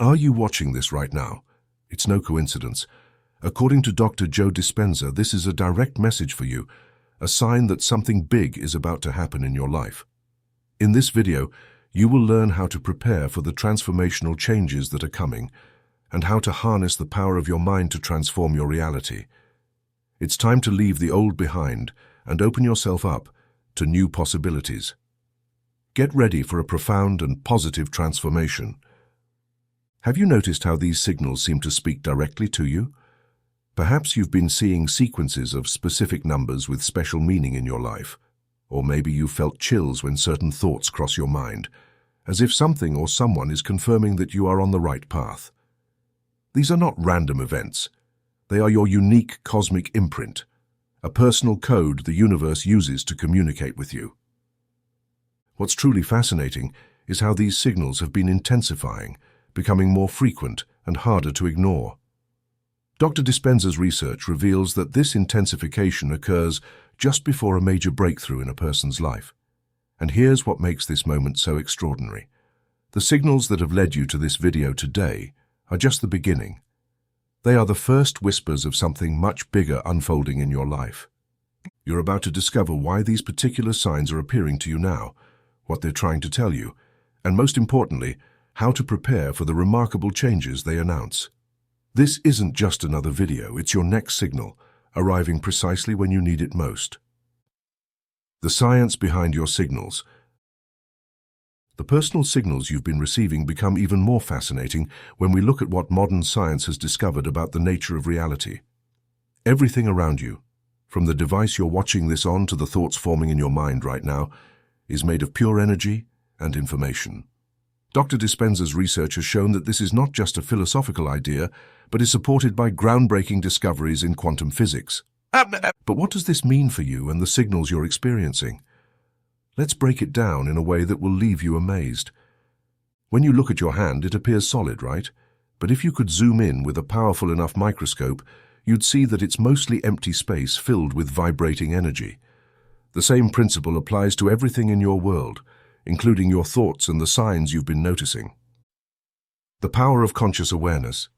Are you watching this right now? It's no coincidence. According to Dr. Joe Dispenza, this is a direct message for you, a sign that something big is about to happen in your life. In this video, you will learn how to prepare for the transformational changes that are coming and how to harness the power of your mind to transform your reality. It's time to leave the old behind and open yourself up to new possibilities. Get ready for a profound and positive transformation. Have you noticed how these signals seem to speak directly to you? Perhaps you've been seeing sequences of specific numbers with special meaning in your life, or maybe you've felt chills when certain thoughts cross your mind, as if something or someone is confirming that you are on the right path. These are not random events. They are your unique cosmic imprint, a personal code the universe uses to communicate with you. What's truly fascinating is how these signals have been intensifying, becoming more frequent and harder to ignore. Dr. Dispenza's research reveals that this intensification occurs just before a major breakthrough in a person's life. And here's what makes this moment so extraordinary. The signals that have led you to this video today are just the beginning. They are the first whispers of something much bigger unfolding in your life. You're about to discover why these particular signs are appearing to you now, what they're trying to tell you, and most importantly, how to prepare for the remarkable changes they announce. This isn't just another video, it's your next signal, arriving precisely when you need it most. The science behind your signals. The personal signals you've been receiving become even more fascinating when we look at what modern science has discovered about the nature of reality. Everything around you, from the device you're watching this on to the thoughts forming in your mind right now, is made of pure energy and information. Dr. Dispenza's research has shown that this is not just a philosophical idea, but is supported by groundbreaking discoveries in quantum physics. But what does this mean for you and the signals you're experiencing? Let's break it down in a way that will leave you amazed. When you look at your hand, it appears solid, right? But if you could zoom in with a powerful enough microscope, you'd see that it's mostly empty space filled with vibrating energy. The same principle applies to everything in your world, including your thoughts and the signs you've been noticing. The power of conscious awareness.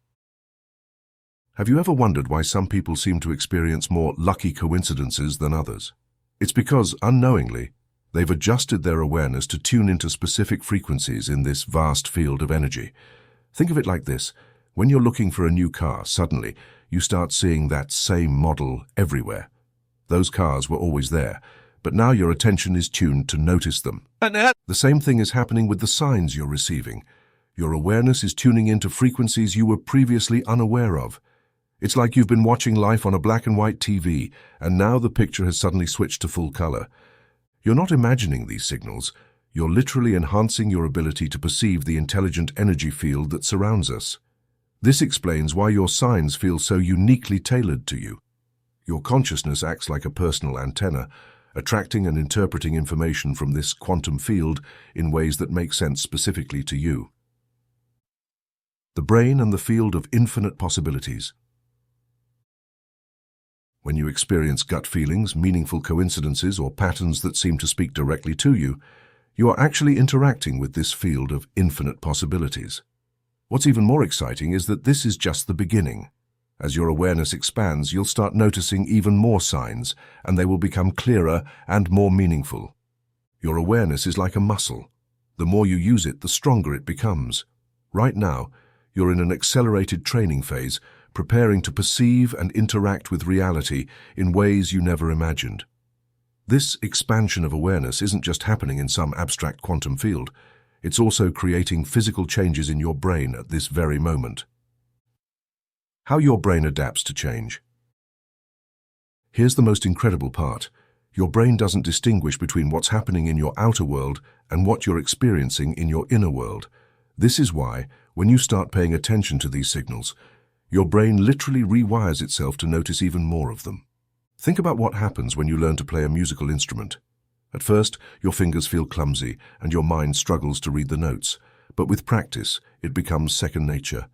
Have you ever wondered why some people seem to experience more lucky coincidences than others? It's because, unknowingly, they've adjusted their awareness to tune into specific frequencies in this vast field of energy. Think of it like this. When you're looking for a new car, suddenly you start seeing that same model everywhere. Those cars were always there, but now your attention is tuned to notice them. The same thing is happening with the signs you're receiving. Your awareness is tuning into frequencies you were previously unaware of. It's like you've been watching life on a black and white TV, and now the picture has suddenly switched to full color. You're not imagining these signals. You're literally enhancing your ability to perceive the intelligent energy field that surrounds us. This explains why your signs feel so uniquely tailored to you. Your consciousness acts like a personal antenna, attracting and interpreting information from this quantum field in ways that make sense specifically to you. The brain and the field of infinite possibilities. When you experience gut feelings, meaningful coincidences, or patterns that seem to speak directly to you, you are actually interacting with this field of infinite possibilities. What's even more exciting is that this is just the beginning. As your awareness expands, you'll start noticing even more signs, and they will become clearer and more meaningful. Your awareness is like a muscle. The more you use it, the stronger it becomes. Right now, you're in an accelerated training phase, preparing to perceive and interact with reality in ways you never imagined. This expansion of awareness isn't just happening in some abstract quantum field. It's also creating physical changes in your brain at this very moment. How your brain adapts to change. Here's the most incredible part. Your brain doesn't distinguish between what's happening in your outer world and what you're experiencing in your inner world. This is why, when you start paying attention to these signals, your brain literally rewires itself to notice even more of them. Think about what happens when you learn to play a musical instrument. At first, your fingers feel clumsy and your mind struggles to read the notes. But with practice, it becomes second nature.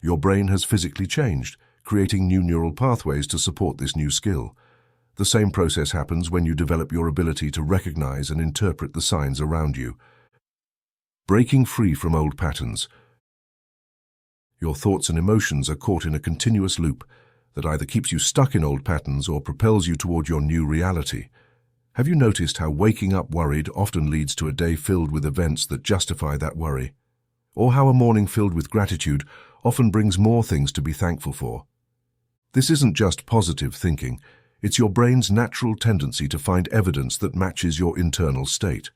Your brain has physically changed, creating new neural pathways to support this new skill. The same process happens when you develop your ability to recognize and interpret the signs around you. Breaking free from old patterns. Your thoughts and emotions are caught in a continuous loop that either keeps you stuck in old patterns or propels you toward your new reality. Have you noticed how waking up worried often leads to a day filled with events that justify that worry? Or how a morning filled with gratitude often brings more things to be thankful for? This isn't just positive thinking, it's your brain's natural tendency to find evidence that matches your internal state.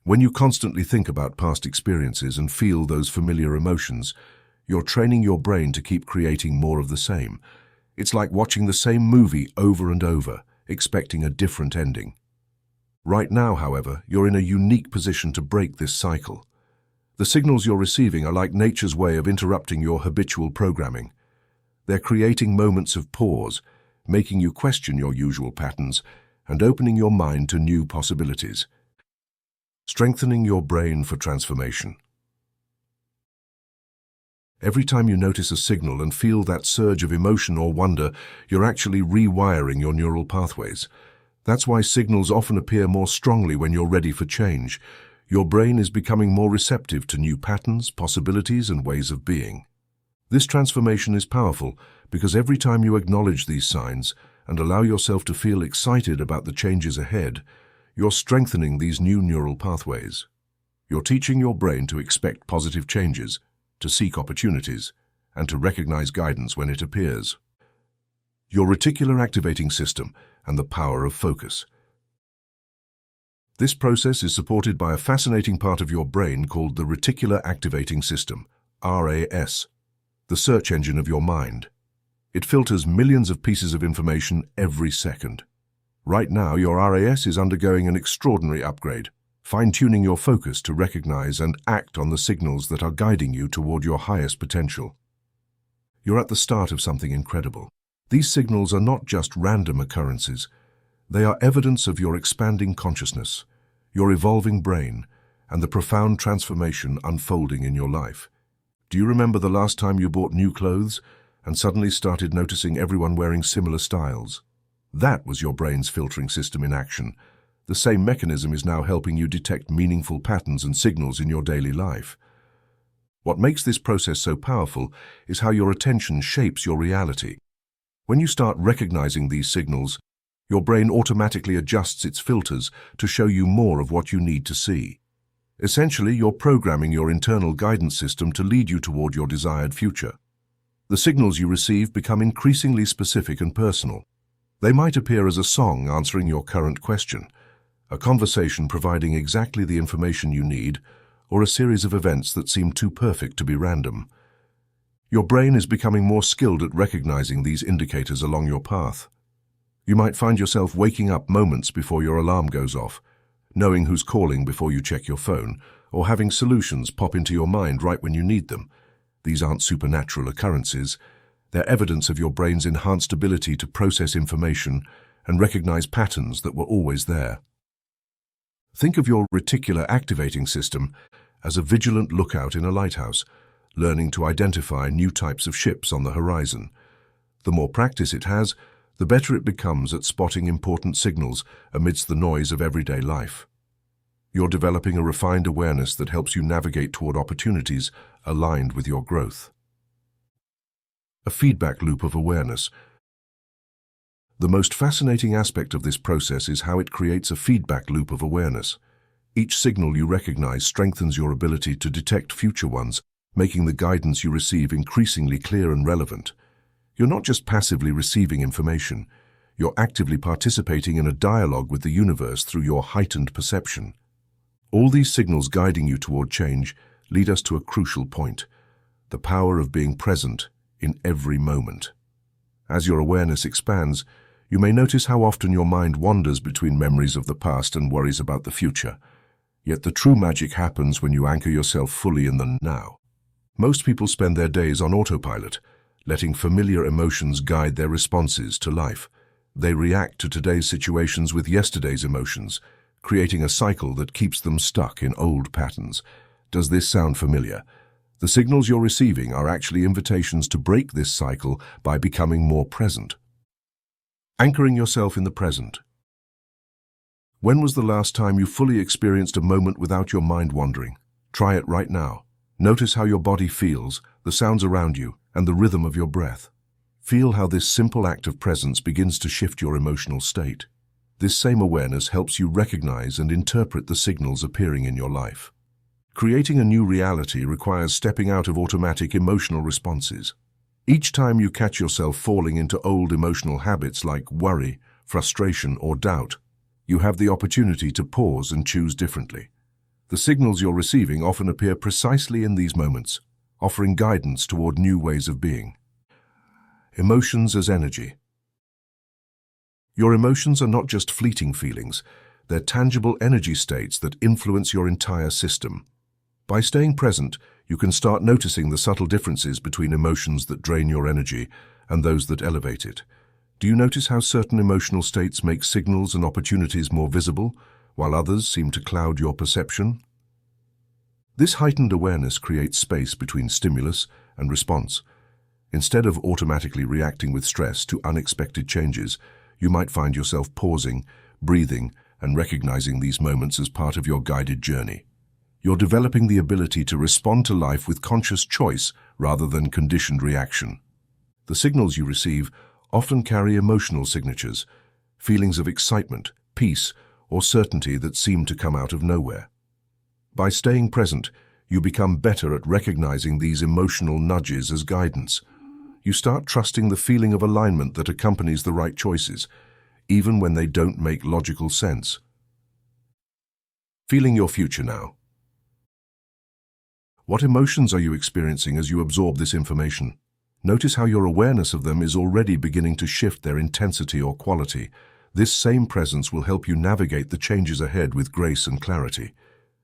When you constantly think about past experiences and feel those familiar emotions, you're training your brain to keep creating more of the same. It's like watching the same movie over and over, expecting a different ending. Right now, however, you're in a unique position to break this cycle. The signals you're receiving are like nature's way of interrupting your habitual programming. They're creating moments of pause, making you question your usual patterns and opening your mind to new possibilities. Strengthening your brain for transformation. Every time you notice a signal and feel that surge of emotion or wonder, you're actually rewiring your neural pathways. That's why signals often appear more strongly when you're ready for change. Your brain is becoming more receptive to new patterns, possibilities, and ways of being. This transformation is powerful because every time you acknowledge these signs and allow yourself to feel excited about the changes ahead, you're strengthening these new neural pathways. You're teaching your brain to expect positive changes, to seek opportunities, and to recognize guidance when it appears. Your reticular activating system and the power of focus. This process is supported by a fascinating part of your brain called the reticular activating system, RAS, the search engine of your mind. It filters millions of pieces of information every second. Right now, your RAS is undergoing an extraordinary upgrade, fine-tuning your focus to recognize and act on the signals that are guiding you toward your highest potential. You're at the start of something incredible. These signals are not just random occurrences. They are evidence of your expanding consciousness, your evolving brain, and the profound transformation unfolding in your life. Do you remember the last time you bought new clothes and suddenly started noticing everyone wearing similar styles? That was your brain's filtering system in action. The same mechanism is now helping you detect meaningful patterns and signals in your daily life. What makes this process so powerful is how your attention shapes your reality. When you start recognizing these signals, your brain automatically adjusts its filters to show you more of what you need to see. Essentially, you're programming your internal guidance system to lead you toward your desired future. The signals you receive become increasingly specific and personal. They might appear as a song answering your current question, a conversation providing exactly the information you need, or a series of events that seem too perfect to be random. Your brain is becoming more skilled at recognizing these indicators along your path. You might find yourself waking up moments before your alarm goes off, knowing who's calling before you check your phone, or having solutions pop into your mind right when you need them. These aren't supernatural occurrences. They're evidence of your brain's enhanced ability to process information and recognize patterns that were always there. Think of your reticular activating system as a vigilant lookout in a lighthouse, learning to identify new types of ships on the horizon. The more practice it has, the better it becomes at spotting important signals amidst the noise of everyday life. You're developing a refined awareness that helps you navigate toward opportunities aligned with your growth. A feedback loop of awareness. The most fascinating aspect of this process is how it creates a feedback loop of awareness. Each signal you recognize strengthens your ability to detect future ones, making the guidance you receive increasingly clear and relevant. You're not just passively receiving information, you're actively participating in a dialogue with the universe through your heightened perception. All these signals guiding you toward change lead us to a crucial point: the power of being present in every moment. As your awareness expands, you may notice how often your mind wanders between memories of the past and worries about the future. Yet the true magic happens when you anchor yourself fully in the now. Most people spend their days on autopilot, letting familiar emotions guide their responses to life. They react to today's situations with yesterday's emotions, creating a cycle that keeps them stuck in old patterns. Does this sound familiar? The signals you're receiving are actually invitations to break this cycle by becoming more present. Anchoring yourself in the present. When was the last time you fully experienced a moment without your mind wandering? Try it right now. Notice how your body feels, the sounds around you, and the rhythm of your breath. Feel how this simple act of presence begins to shift your emotional state. This same awareness helps you recognize and interpret the signals appearing in your life. Creating a new reality requires stepping out of automatic emotional responses. Each time you catch yourself falling into old emotional habits like worry, frustration, or doubt, you have the opportunity to pause and choose differently. The signals you're receiving often appear precisely in these moments, offering guidance toward new ways of being. Emotions as energy. Your emotions are not just fleeting feelings, they're tangible energy states that influence your entire system. By staying present, you can start noticing the subtle differences between emotions that drain your energy and those that elevate it. Do you notice how certain emotional states make signals and opportunities more visible, while others seem to cloud your perception? This heightened awareness creates space between stimulus and response. Instead of automatically reacting with stress to unexpected changes, you might find yourself pausing, breathing, and recognizing these moments as part of your guided journey. You're developing the ability to respond to life with conscious choice rather than conditioned reaction. The signals you receive often carry emotional signatures, feelings of excitement, peace, or certainty that seem to come out of nowhere. By staying present, you become better at recognizing these emotional nudges as guidance. You start trusting the feeling of alignment that accompanies the right choices, even when they don't make logical sense. Feeling your future now. What emotions are you experiencing as you absorb this information? Notice how your awareness of them is already beginning to shift their intensity or quality. This same presence will help you navigate the changes ahead with grace and clarity.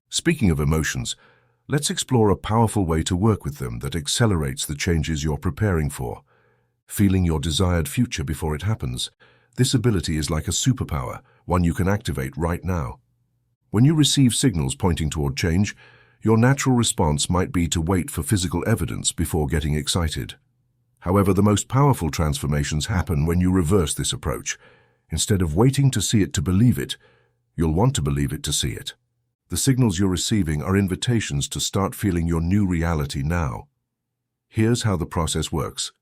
Speaking of emotions, let's explore a powerful way to work with them that accelerates the changes you're preparing for. Feeling your desired future before it happens. This ability is like a superpower, one you can activate right now. When you receive signals pointing toward change, your natural response might be to wait for physical evidence before getting excited. However, the most powerful transformations happen when you reverse this approach. Instead of waiting to see it to believe it, you'll want to believe it to see it. The signals you're receiving are invitations to start feeling your new reality now. Here's how the process works.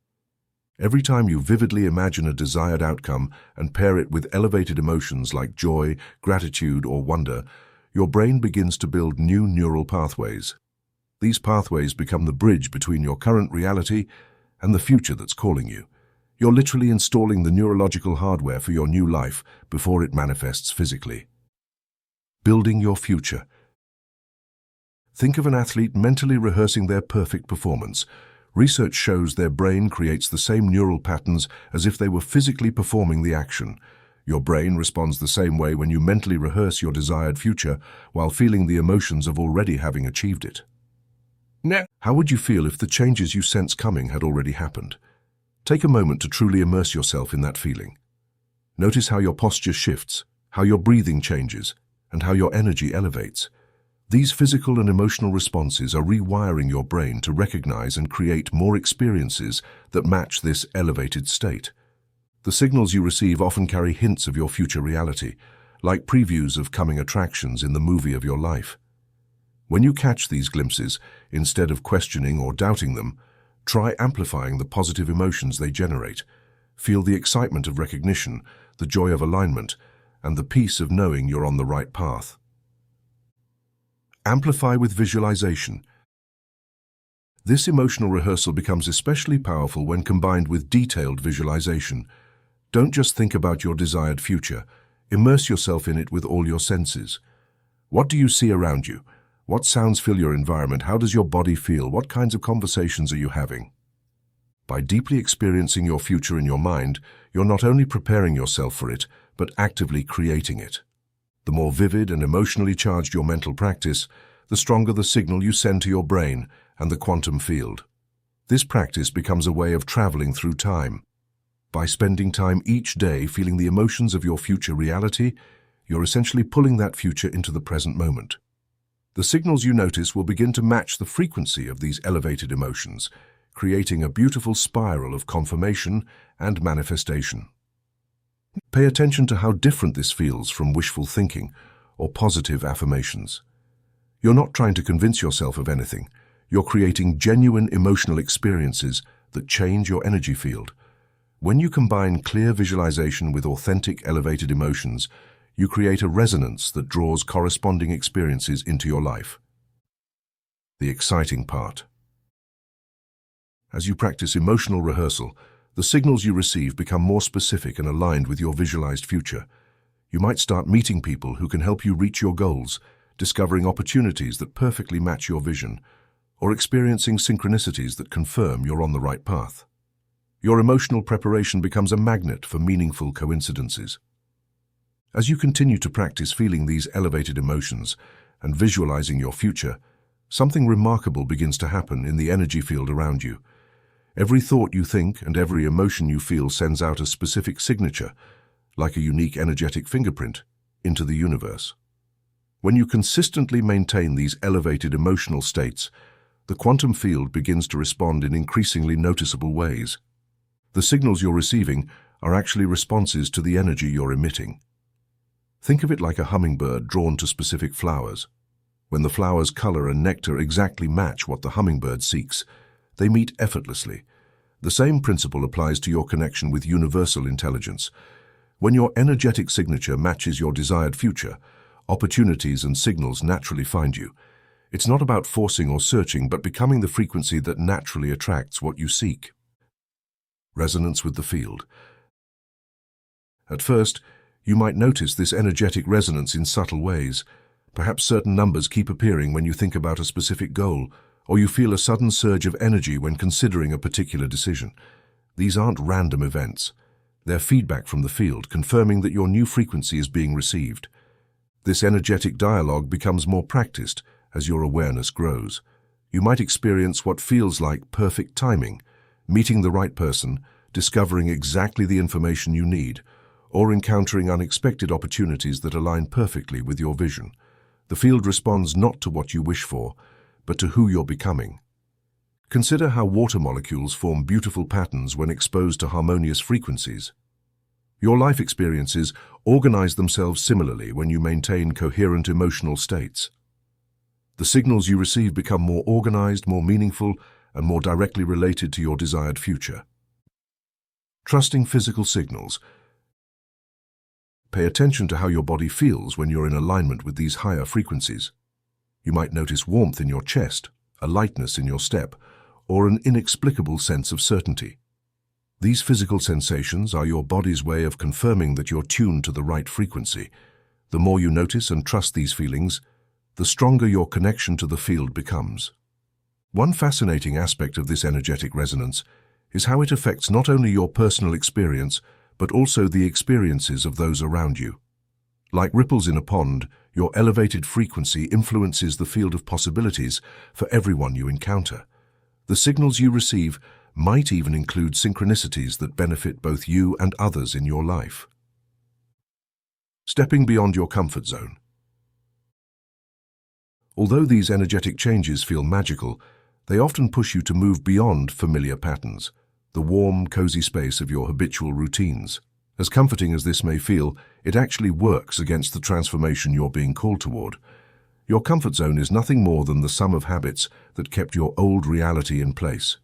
Every time you vividly imagine a desired outcome and pair it with elevated emotions like joy, gratitude, or wonder, your brain begins to build new neural pathways. These pathways become the bridge between your current reality and the future that's calling you. You're literally installing the neurological hardware for your new life before it manifests physically. Building your future. Think of an athlete mentally rehearsing their perfect performance. Research shows their brain creates the same neural patterns as if they were physically performing the action. Your brain responds the same way when you mentally rehearse your desired future while feeling the emotions of already having achieved it. How would you feel if the changes you sense coming had already happened? Take a moment to truly immerse yourself in that feeling. Notice how your posture shifts, how your breathing changes, and how your energy elevates. These physical and emotional responses are rewiring your brain to recognize and create more experiences that match this elevated state. The signals you receive often carry hints of your future reality, like previews of coming attractions in the movie of your life. When you catch these glimpses, instead of questioning or doubting them, try amplifying the positive emotions they generate. Feel the excitement of recognition, the joy of alignment, and the peace of knowing you're on the right path. Amplify with visualization. This emotional rehearsal becomes especially powerful when combined with detailed visualization. Don't just think about your desired future. Immerse yourself in it with all your senses. What do you see around you? What sounds fill your environment? How does your body feel? What kinds of conversations are you having? By deeply experiencing your future in your mind, you're not only preparing yourself for it, but actively creating it. The more vivid and emotionally charged your mental practice, the stronger the signal you send to your brain and the quantum field. This practice becomes a way of traveling through time. By spending time each day feeling the emotions of your future reality, you're essentially pulling that future into the present moment. The signals you notice will begin to match the frequency of these elevated emotions, creating a beautiful spiral of confirmation and manifestation. Pay attention to how different this feels from wishful thinking or positive affirmations. You're not trying to convince yourself of anything. You're creating genuine emotional experiences that change your energy field. When you combine clear visualization with authentic, elevated emotions, you create a resonance that draws corresponding experiences into your life. The exciting part. As you practice emotional rehearsal, the signals you receive become more specific and aligned with your visualized future. You might start meeting people who can help you reach your goals, discovering opportunities that perfectly match your vision, or experiencing synchronicities that confirm you're on the right path. Your emotional preparation becomes a magnet for meaningful coincidences. As you continue to practice feeling these elevated emotions and visualizing your future, something remarkable begins to happen in the energy field around you. Every thought you think and every emotion you feel sends out a specific signature, like a unique energetic fingerprint, into the universe. When you consistently maintain these elevated emotional states, the quantum field begins to respond in increasingly noticeable ways. The signals you're receiving are actually responses to the energy you're emitting. Think of it like a hummingbird drawn to specific flowers. When the flower's color and nectar exactly match what the hummingbird seeks, they meet effortlessly. The same principle applies to your connection with universal intelligence. When your energetic signature matches your desired future, opportunities and signals naturally find you. It's not about forcing or searching, but becoming the frequency that naturally attracts what you seek. Resonance with the field. At first, you might notice this energetic resonance in subtle ways. Perhaps certain numbers keep appearing when you think about a specific goal, or you feel a sudden surge of energy when considering a particular decision. These aren't random events. They're feedback from the field, confirming that your new frequency is being received. This energetic dialogue becomes more practiced as your awareness grows. You might experience what feels like perfect timing, meeting the right person, discovering exactly the information you need, or encountering unexpected opportunities that align perfectly with your vision. The field responds not to what you wish for, but to who you're becoming. Consider how water molecules form beautiful patterns when exposed to harmonious frequencies. Your life experiences organize themselves similarly when you maintain coherent emotional states. The signals you receive become more organized, more meaningful, and more directly related to your desired future. Trusting physical signals. Pay attention to how your body feels when you're in alignment with these higher frequencies. You might notice warmth in your chest, a lightness in your step, or an inexplicable sense of certainty. These physical sensations are your body's way of confirming that you're tuned to the right frequency. The more you notice and trust these feelings, the stronger your connection to the field becomes. One fascinating aspect of this energetic resonance is how it affects not only your personal experience, but also the experiences of those around you. Like ripples in a pond, your elevated frequency influences the field of possibilities for everyone you encounter. The signals you receive might even include synchronicities that benefit both you and others in your life. Stepping beyond your comfort zone. Although these energetic changes feel magical, they often push you to move beyond familiar patterns, the warm, cozy space of your habitual routines. As comforting as this may feel, it actually works against the transformation you're being called toward. Your comfort zone is nothing more than the sum of habits that kept your old reality in place.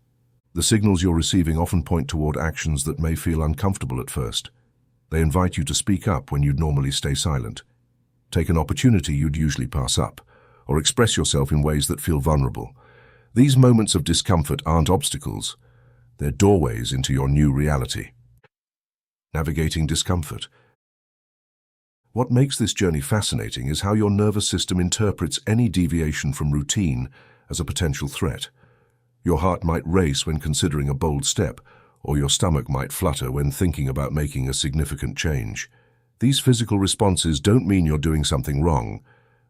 The signals you're receiving often point toward actions that may feel uncomfortable at first. They invite you to speak up when you'd normally stay silent, take an opportunity you'd usually pass up, or express yourself in ways that feel vulnerable. These moments of discomfort aren't obstacles. They're doorways into your new reality. Navigating discomfort. What makes this journey fascinating is how your nervous system interprets any deviation from routine as a potential threat. Your heart might race when considering a bold step, or your stomach might flutter when thinking about making a significant change. These physical responses don't mean you're doing something wrong.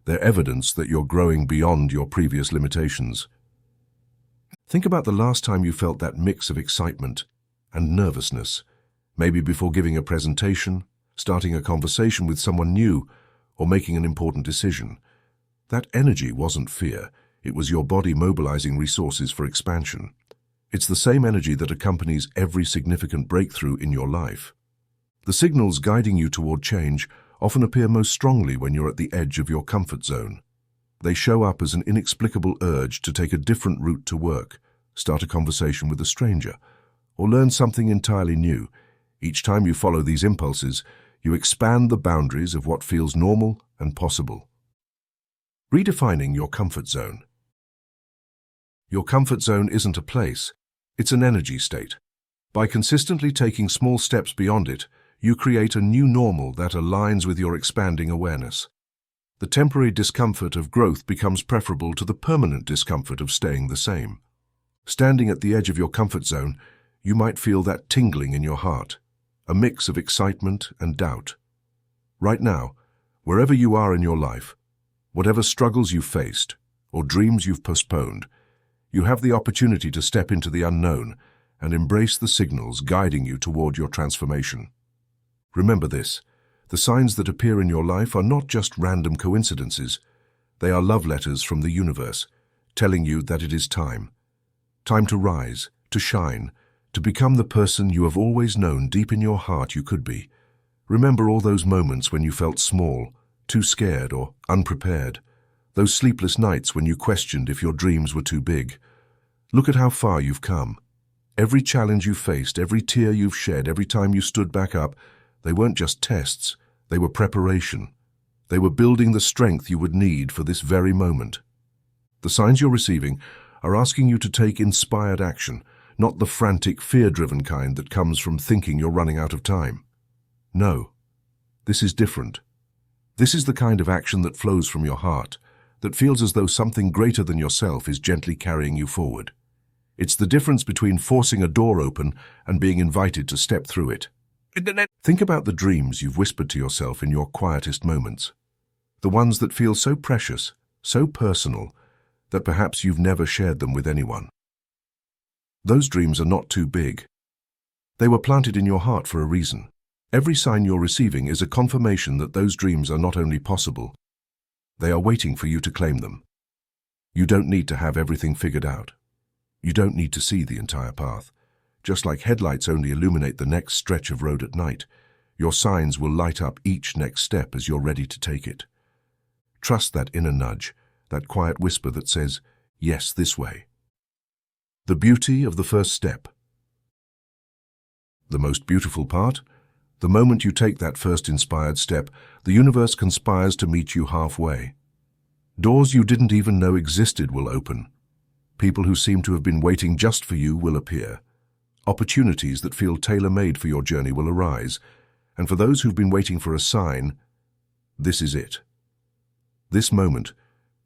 They're evidence that you're growing beyond your previous limitations. Think about the last time you felt that mix of excitement and nervousness, maybe before giving a presentation, starting a conversation with someone new, or making an important decision. That energy wasn't fear. It was your body mobilizing resources for expansion. It's the same energy that accompanies every significant breakthrough in your life. The signals guiding you toward change often appear most strongly when you're at the edge of your comfort zone. They show up as an inexplicable urge to take a different route to work, start a conversation with a stranger, or learn something entirely new. Each time you follow these impulses, you expand the boundaries of what feels normal and possible. Redefining your comfort zone. Your comfort zone isn't a place, it's an energy state. By consistently taking small steps beyond it, you create a new normal that aligns with your expanding awareness. The temporary discomfort of growth becomes preferable to the permanent discomfort of staying the same. Standing at the edge of your comfort zone, you might feel that tingling in your heart, a mix of excitement and doubt. Right now, wherever you are in your life, whatever struggles you've faced or dreams you've postponed, you have the opportunity to step into the unknown and embrace the signals guiding you toward your transformation. Remember this, the signs that appear in your life are not just random coincidences. They are love letters from the universe, telling you that it is time. Time to rise, to shine, to become the person you have always known deep in your heart you could be. Remember all those moments when you felt small, too scared or unprepared. Those sleepless nights when you questioned if your dreams were too big. Look at how far you've come. Every challenge you faced, every tear you've shed, every time you stood back up, they weren't just tests, they were preparation. They were building the strength you would need for this very moment. The signs you're receiving are asking you to take inspired action, not the frantic, fear-driven kind that comes from thinking you're running out of time. No, this is different. This is the kind of action that flows from your heart, that feels as though something greater than yourself is gently carrying you forward. It's the difference between forcing a door open and being invited to step through it. Think about the dreams you've whispered to yourself in your quietest moments. The ones that feel so precious, so personal, that perhaps you've never shared them with anyone. Those dreams are not too big. They were planted in your heart for a reason. Every sign you're receiving is a confirmation that those dreams are not only possible, they are waiting for you to claim them. You don't need to have everything figured out. You don't need to see the entire path. Just like headlights only illuminate the next stretch of road at night, your signs will light up each next step as you're ready to take it. Trust that inner nudge, that quiet whisper that says, yes, this way. The beauty of the first step. The most beautiful part? The moment you take that first inspired step, the universe conspires to meet you halfway. Doors you didn't even know existed will open. People who seem to have been waiting just for you will appear. Opportunities that feel tailor-made for your journey will arise. And for those who've been waiting for a sign, this is it. This moment,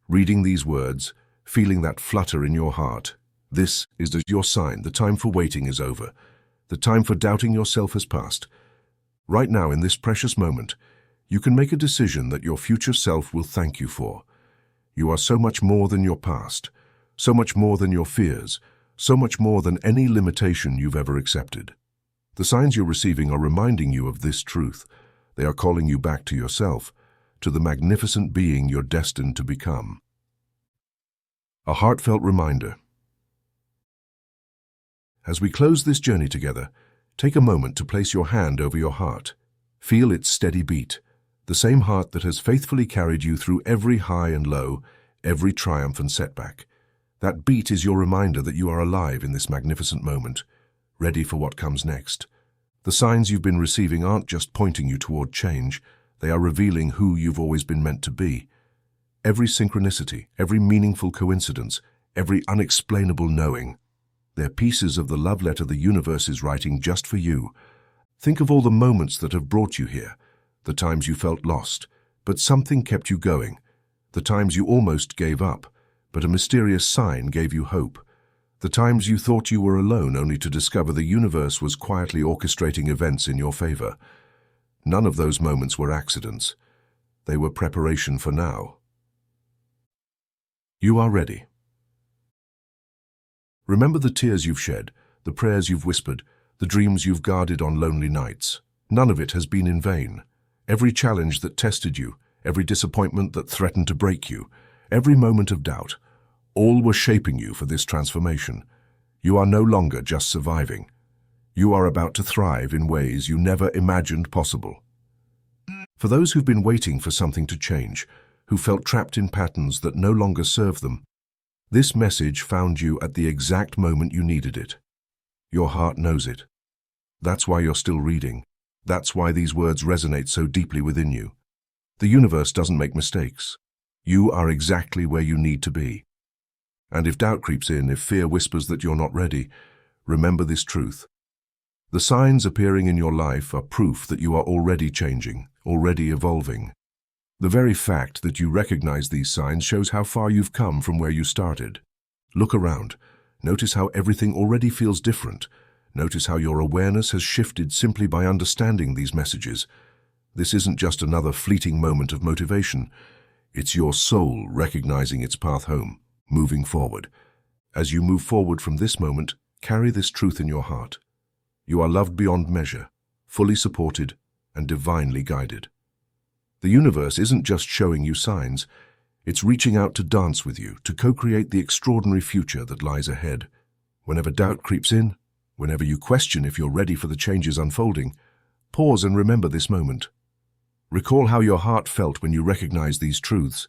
reading these words, feeling that flutter in your heart, this is your sign. The time for waiting is over. The time for doubting yourself has passed. Right now, in this precious moment, you can make a decision that your future self will thank you for. You are so much more than your past, so much more than your fears, so much more than any limitation you've ever accepted. The signs you're receiving are reminding you of this truth. They are calling you back to yourself, to the magnificent being you're destined to become. A heartfelt reminder. As we close this journey together, take a moment to place your hand over your heart. Feel its steady beat, the same heart that has faithfully carried you through every high and low, every triumph and setback. That beat is your reminder that you are alive in this magnificent moment, ready for what comes next. The signs you've been receiving aren't just pointing you toward change, they are revealing who you've always been meant to be. Every synchronicity, every meaningful coincidence, every unexplainable knowing, they're pieces of the love letter the universe is writing just for you. Think of all the moments that have brought you here, the times you felt lost, but something kept you going, the times you almost gave up, but a mysterious sign gave you hope, the times you thought you were alone only to discover the universe was quietly orchestrating events in your favor. None of those moments were accidents. They were preparation for now. You are ready. Remember the tears you've shed, the prayers you've whispered, the dreams you've guarded on lonely nights. None of it has been in vain. Every challenge that tested you, every disappointment that threatened to break you, every moment of doubt, all were shaping you for this transformation. You are no longer just surviving. You are about to thrive in ways you never imagined possible. For those who've been waiting for something to change, who felt trapped in patterns that no longer serve them. This message found you at the exact moment you needed it. Your heart knows it. That's why you're still reading. That's why these words resonate so deeply within you. The universe doesn't make mistakes. You are exactly where you need to be. And if doubt creeps in, if fear whispers that you're not ready, remember this truth. The signs appearing in your life are proof that you are already changing, already evolving. The very fact that you recognize these signs shows how far you've come from where you started. Look around. Notice how everything already feels different. Notice how your awareness has shifted simply by understanding these messages. This isn't just another fleeting moment of motivation. It's your soul recognizing its path home, moving forward. As you move forward from this moment, carry this truth in your heart. You are loved beyond measure, fully supported, and divinely guided. The universe isn't just showing you signs. It's reaching out to dance with you, to co-create the extraordinary future that lies ahead. Whenever doubt creeps in, whenever you question if you're ready for the changes unfolding, pause and remember this moment. Recall how your heart felt when you recognized these truths.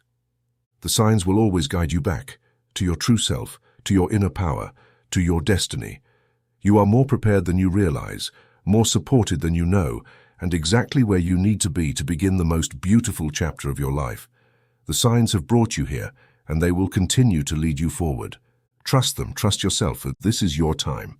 The signs will always guide you back, to your true self, to your inner power, to your destiny. You are more prepared than you realize, more supported than you know, and exactly where you need to be to begin the most beautiful chapter of your life. The signs have brought you here, and they will continue to lead you forward. Trust them, trust yourself, for this is your time.